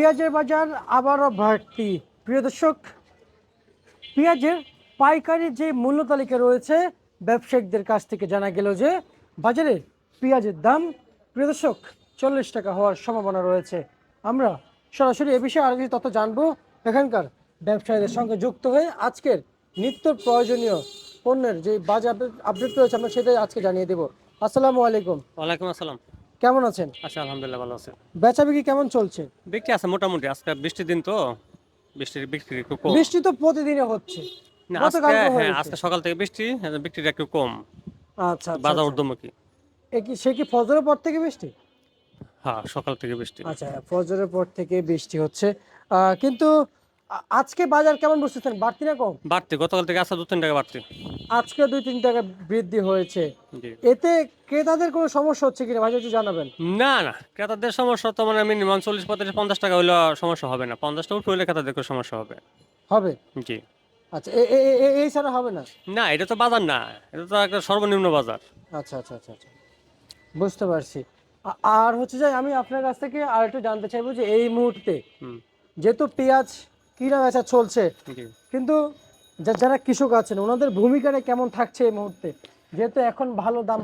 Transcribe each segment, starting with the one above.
পেঁয়াজের বাজার আবারও বাড়তি। প্রিয় দর্শক, পেঁয়াজের পাইকারি যে মূল্য তালিকা রয়েছে ব্যবসায়িকদের কাছ থেকে জানা গেল যে বাজারে পেঁয়াজের দাম, প্রিয় দর্শক, 40 টাকা হওয়ার সম্ভাবনা রয়েছে। আমরা সরাসরি এ বিষয়ে আরো কিছু তথ্য জানবো এখানকার ব্যবসায়ীদের সঙ্গে যুক্ত হয়ে। আজকের নিত্য প্রয়োজনীয় পণ্যের যে বাজার আপডেট রয়েছে আমরা সেটাই আজকে জানিয়ে দেব। আসসালামু আলাইকুম। ওয়ালাইকুম আসসালাম। কেমন আছেন? আচ্ছা, আলহামদুলিল্লাহ ভালো আছে। বেচা বিক্রি কেমন চলছে? বিক্রি আছে মোটামুটি। আজকে বৃষ্টির দিন তো বৃষ্টির বিক্রি একটু কম। বৃষ্টি তো প্রতিদিনে হচ্ছে, না, আজকে গতকালকে হ্যাঁ, হয়েছে। আজকে সকাল থেকে বৃষ্টি, বিক্রিটা একটু কম। আচ্ছা আচ্ছা বাজার আচ্ছা। ঊর্ধ্বমুখী। সে কি ফজরের পর থেকে বৃষ্টি? হ্যাঁ, সকাল থেকে বৃষ্টি। আচ্ছা, ফজরের পর থেকে বৃষ্টি হচ্ছে। কিন্তু আজকে বাজার কেমন বুঝতেছেন, বাড়তি না কম? বাড়তি, গতকাল থেকে আছে 2-3 টাকা বাড়তি। আজকে 2-3 টাকা বৃদ্ধি হয়েছে। জি। এতে ক্রেতাদের কোনো সমস্যা হচ্ছে কিনা ভাই একটু জানাবেন। না না, ক্রেতাদের সমস্যা তো মানে মিনিমাম 40, 45, 50 টাকা হইলে সমস্যা হবে না। 50টা উপরে হইলে ক্রেতাদের কোনো সমস্যা হবে। হবে? জি। আচ্ছা, এই ছাড়া হবে না? না, এটা তো বাজার না, এটা তো একটা সর্বনিম্ন বাজার। আচ্ছা আচ্ছা আচ্ছা আচ্ছা, বুঝতে পারছি। আর হচ্ছে যে আমি আপনার কাছ থেকে আর একটু জানতে চাইবো যে এই মুহূর্তে হুম। যেহেতু পেঁয়াজ কিনা বেচা চলছে, জি। কিন্তু যারা কৃষক আছেন ওনাদের ভূমিকাটা কেমন থাকছে এই মুহূর্তে, যেহেতু এখন ভালো দাম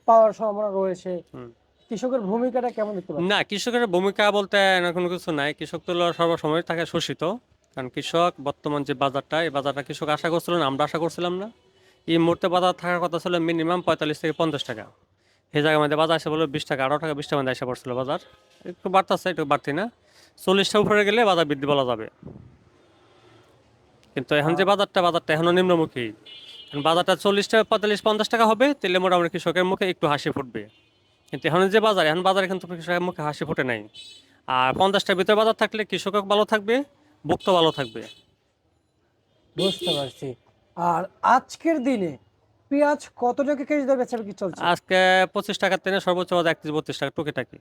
পাওয়ার সম্ভাবনা রয়েছে, হুম। কৃষকের ভূমিকাটা কেমন দেখতে পাচ্ছেন? না, কৃষকের ভূমিকা বলতে না কোনো কিছু নাই। কৃষক তো সর্বসময় থাকে শোষিত। কারণ কৃষক বর্তমান যে বাজারটা, এই বাজারটা কৃষক আশা করছিল না, আমরা আশা করছিলাম না। এই মুহূর্তে বাজার থাকার কথা ছিল মিনিমাম 45 থেকে 50 টাকা। এই জায়গার মধ্যে বাজার এসে বললো 20 টাকা, 18 টাকা, 20 টাকার মধ্যে এসে পড়ছিল বাজার। একটু বাড়তেছে, একটু বাড়তি না। 40টা উপরে গেলে বাজার বৃদ্ধি বলা যাবে। কিন্তু এখন যে আহ, বাজারটা এখনো নিম্নমুখী। এখন বাজারটা 40 টাকা, 45, 50 টাকা হবে, তাহলে মোটামুটি কৃষকের মুখে একটু হাসি ফুটবে। কিন্তু এখন যে বাজার, এখন বাজারে কিন্তু কৃষকের মুখে হাসি ফুটে নাই। আর 50টার ভিতরে বাজার থাকলে কৃষকও ভালো থাকবে, ভোক্তা ভালো থাকবে। বুঝতে পারছি। আর আজকের দিনে পেঁয়াজ কত টাকা কেজি দরে বেচা বিক্রি চলছে? আজকে 25 টাকার থেকে সর্বোচ্চ বাজার 31-32 টাকা টুকিটাকি।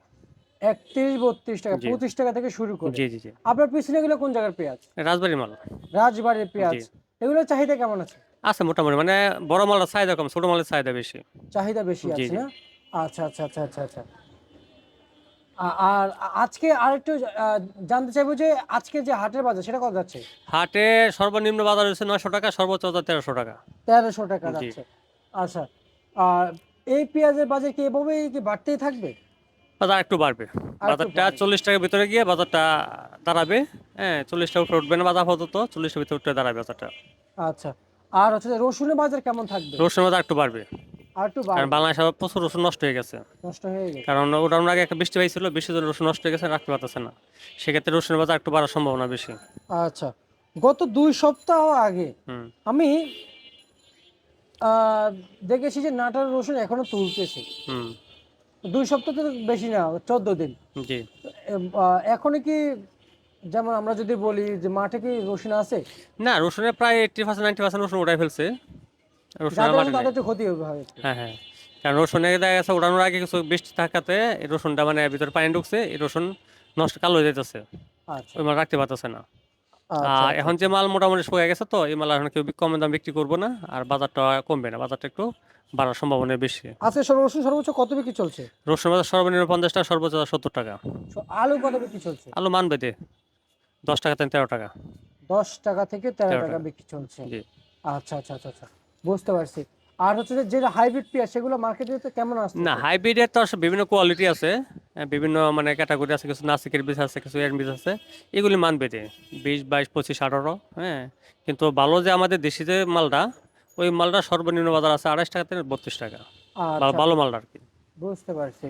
31-32 টাকা, জি 25 টাকা থেকে শুরু করে। জি জি জি। আপনার পিছনে গেলে কোন জায়গার পেঁয়াজ? রাজবাড়ির মাল। রাজবাড়ির পেঁয়াজ। জি। এগুলোর চাহিদা কেমন আছে? আছে মোটামুটি, মানে বড় মালের চাহিদা কম, ছোট মালের চাহিদা বেশি। চাহিদা বেশি জি আছে জি। না? আচ্ছা আচ্ছা আচ্ছা আচ্ছা আচ্ছা। আর আজকে আরেকটু জানতে চাইবো যে আজকে যে হাটের বাজার সেটা কত যাচ্ছে? হাটে সর্বনিম্ন বাজার হচ্ছে 900 টাকা, সর্বোচ্চ বাজার 1300 টাকা। 1300 টাকা জি। যাচ্ছে। আচ্ছা। আর এই পেঁয়াজের বাজার কি এভাবেই কি বাড়তেই থাকবে? বাজার একটু বাড়বে। আর একটু বাজারটা বাড়বে? 40 টাকার ভিতরে গিয়ে বাজারটা দাঁড়াবে। হ্যাঁ, 40টার উপরে উঠবে না বাজার আপাতত, 40টার ভিতরে উঠে দাঁড়াবে বাজারটা। আচ্ছা। আর হচ্ছে যে রসুনের বাজার কেমন থাকবে? রসুনের বাজার একটু বাড়বে। আর একটু কারণ বাড়বে? বাংলাদেশে প্রচুর রসুন নষ্ট হয়ে গেছে। নষ্ট হয়ে গেছে? কারণ ওটার আগে একটা বৃষ্টি পাইছিল, বৃষ্টির জন্য রসুন নষ্ট হয়ে গেছে, রাখতে পারতেছে না। সেক্ষেত্রে রসুনের বাজার একটু বাড়ার সম্ভাবনা বেশি। আচ্ছা। গত 2 সপ্তাহ আগে হুম। আমি আহ, দেখেছি যে নাটার রসুন এখনো তুলতেছে। হুম। 2 সপ্তাহ তো বেশি না, 14 দিন। জি। এখনো কি, যেমন আমরা যদি বলি যে মাঠে কি রসুন আছে? না, রসুনের প্রায় 80%, 90% রসুন উঠাই ফেলছে। রসুন আর যাদের আছে মাঠে নাই। তাদের তো ক্ষতি হবে হয় একটু। হ্যাঁ হ্যাঁ। কারণ রসুনের দেখা গেছে উঠানোর আগে কিছু বৃষ্টি থাকাতে এই রসুনটা মানে ভিতরে পানি ঢুকছে, এই রসুন নষ্ট কালো হয়ে যাইতেছে। আচ্ছা ওই মাল রাখতে পারতেছে না। আচ্ছা আর আচ্ছা এখন যে আচ্ছা। মাল মোটামুটি শুকিয়ে গেছে, তো এই মাল এখন কেউ কমে দাম বিক্রি করবো না, আর বাজারটা কমবে না, বাজারটা একটু বাড়ার সম্ভাবনা বেশি। আজকে রসুন সর্বোচ্চ কত বিক্রি চলছে? রসুন বাজার সর্বনিম্ন 50 টাকা, সর্বোচ্চ 70 টাকা। আলু কত বিক্রি চলছে? আলু মানবে দে 10 টাকা থেকে 13 টাকা। 10 টাকা থেকে তেরো 13 টাকা টাকা। বিক্রি চলছে। জি। আচ্ছা আচ্ছা আচ্ছা আচ্ছা, বুঝতে পারছি। আর হচ্ছে যে যেটা হাইব্রিড পেঁয়াজ সেগুলো মার্কেটে কেমন না, আসতেছে? হাইব্রিডের তো আসলে বিভিন্ন কোয়ালিটি আছে। বিভিন্ন মানে ক্যাটাগরি আছে, কিছু নাসিকের বীজ আছে, কিছু এর বীজ আছে। এগুলি মানবে দে 20, 22, 25, 18। হ্যাঁ। কিন্তু ভালো যে আমাদের দেশি যে মালটা, ওই মালটা সর্বনিম্ন বাজার আছে 28 টাকা থেকে 32 টাকা। আচ্ছা, ভালো মালটা আর কি। বুঝতে পারছি।